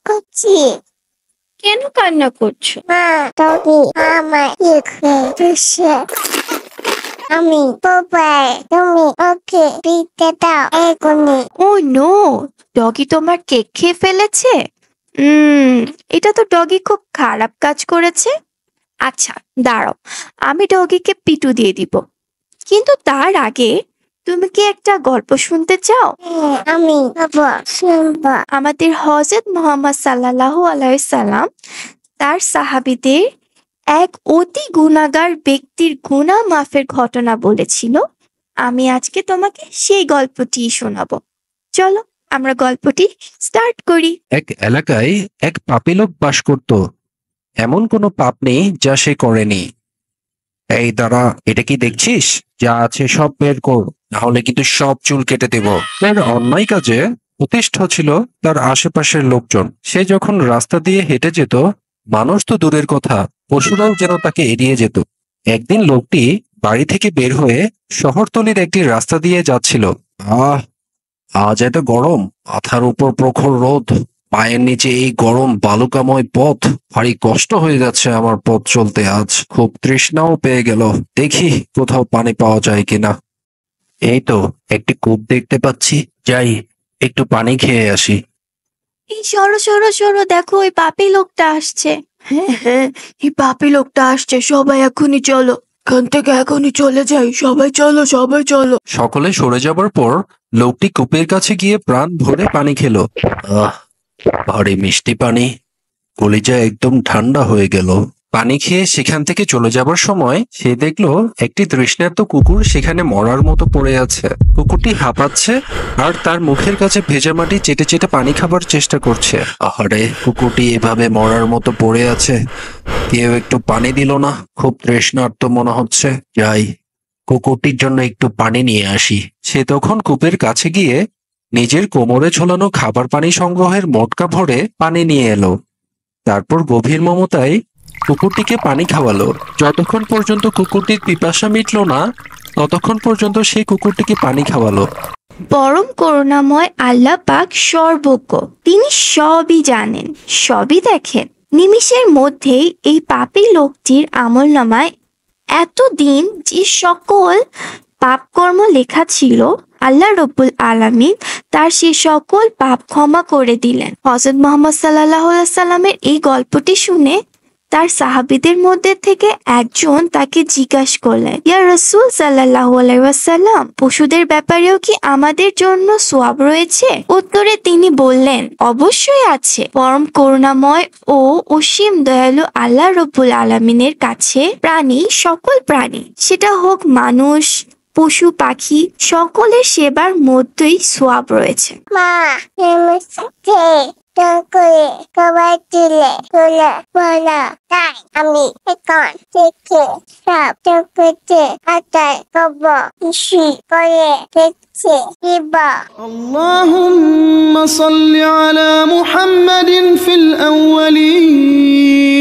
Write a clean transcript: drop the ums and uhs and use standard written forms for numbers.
করছি। কেন কান্না করছো? মা, তুমি আমার খেয়ে আমি বাবাই, তুমি ওকে দিতে দাও এখনই। ও নো, ডগি তোমার কেক খেয়ে ফেলেছে। এটা তো ডগি খুব খারাপ কাজ করেছে। আচ্ছা দাঁড়াও, আমি ডগিকে পিটু দিয়ে দিব। কিন্তু তার আগে তুমি কি একটা গল্প শুনতে চাও? হ্যাঁ, আমি শুনবো। আমাদের হযরত মুহাম্মদ সাল্লাল্লাহু আলাইহি সাল্লাম তার সাহাবীদের এক অতি গুনাহগার ব্যক্তির গুনাহ মাফের ঘটনা বলেছিল। আমি আজকে তোমাকে সেই গল্পটি শোনাবো। চলো আমরা গল্পটি স্টার্ট করি। এক এলাকায় এক পাপী লোক বাস করত। এমন কোনো পাপ নেই যা সে করেনি। এই দাঁড়া, এটা কি দেখছিস? যা আছে সব বের কর, নাহলে কিন্তু সব চুল কেটে দেব। তার অন্যায় কাজে প্রতিষ্ঠ ছিল তার আশেপাশের লোকজন। সে যখন রাস্তা দিয়ে হেঁটে যেত, মানুষ তো দূরের কথা, পশুরাও যেন তাকে এড়িয়ে যেত। একদিন লোকটি বাড়ি থেকে বের হয়ে শহরতলির একটি রাস্তা দিয়ে যাচ্ছিল। আজ এত গরম, মাথার উপর প্রখর রোদ, পায়ের নিচে এই গরম বালুকাময় পথ, ভারী কষ্ট হয়ে যাচ্ছে আমার পথ চলতে। আজ খুব তৃষ্ণাও পেয়ে গেল, দেখি কোথাও পানি পাওয়া যায় কিনা। এই তো একটি কূপ দেখতে পাচ্ছি, যাই একটু পানি খেয়ে আসি। এই সরো সরো সরো, দেখো ওই পাপী লোকটা আসছে। হ্যাঁ হ্যাঁ, এই পাপী লোকটা আসছে, সবাই এখনই চলো, এখান থেকে এখনই চলে যাই, সবাই চলো সবাই চলো। সকলে সরে যাবার পর লোকটি কূপের কাছে গিয়ে প্রাণ ভরে পানি খেলো। ভারী মিষ্টি পানি, কলিজা একদম ঠান্ডা হয়ে গেল। পানি খেয়ে সেখান থেকে চলে যাবার সময় সে দেখলো একটি তৃষ্ণার্ত কুকুর সেখানে মরার মতো পড়ে আছে। কুকুরটি হাঁপাচ্ছে আর তার মুখের কাছে ভেজা মাটি চেটে চেটে পানি খাবার চেষ্টা করছে। আহারে, কুকুরটি এভাবে মরার মতো পড়ে আছে, কেউ একটু পানি দিল না। খুব তৃষ্ণার্ত মনে হচ্ছে, যাই কুকুরটির জন্য একটু পানি নিয়ে আসি। সে তখন কূপের কাছে গিয়ে নিজের কোমরে ঝোলানো খাবার পানি সংগ্রহের মটকা ভরে পানি নিয়ে এলো। তারপর গভীর মমতায় কুকুরটিকে পানি খাওয়ালো। যতক্ষণ পর্যন্ত কুকুরটির পিপাসা মিটল না, ততক্ষণ পর্যন্ত সেই কুকুরটিকে পানি খাওয়ালো। পরম করুণাময় আল্লাহ পাক সর্বজ্ঞ, তিনি সবই জানেন, সবই দেখেন। নিমিষের মধ্যেই এই পাপী লোকটির আমলনামায় এতদিন যে সকল পাপকর্ম লেখা ছিল, আল্লাহ রব্বুল আলামিন তার সে সকল পাপ ক্ষমা করে দিলেন। হযরত মুহাম্মদ সাল্লাল্লাহু আলাইহি সাল্লামের এই গল্পটি শুনে তার সাহাবীদের মধ্যে থেকে একজন তাকে জিজ্ঞাসা করলেন, ইয়া রাসূল সাল্লাল্লাহু আলাইহি ওয়াসাল্লাম, পশুদের ব্যাপারেও কি আমাদের জন্য সওয়াব রয়েছে? উত্তরে তিনি বললেন, অবশ্যই আছে। পরম করুণাময় ও অসীম দয়ালু আল্লাহ রব্বুল আলামিনের কাছে প্রাণী, সকল প্রাণী, সেটা হোক মানুষ, পশু পাখি, সকলের সেবার মধ্যেই সওয়াব রয়েছে। মা, করে খাবার দিলে তোলা বলা, তাই আমি এখন থেকে সব চোখে আটার কব খুশি করে দেখছে দিবা। اللهم صل على محمد في الأولين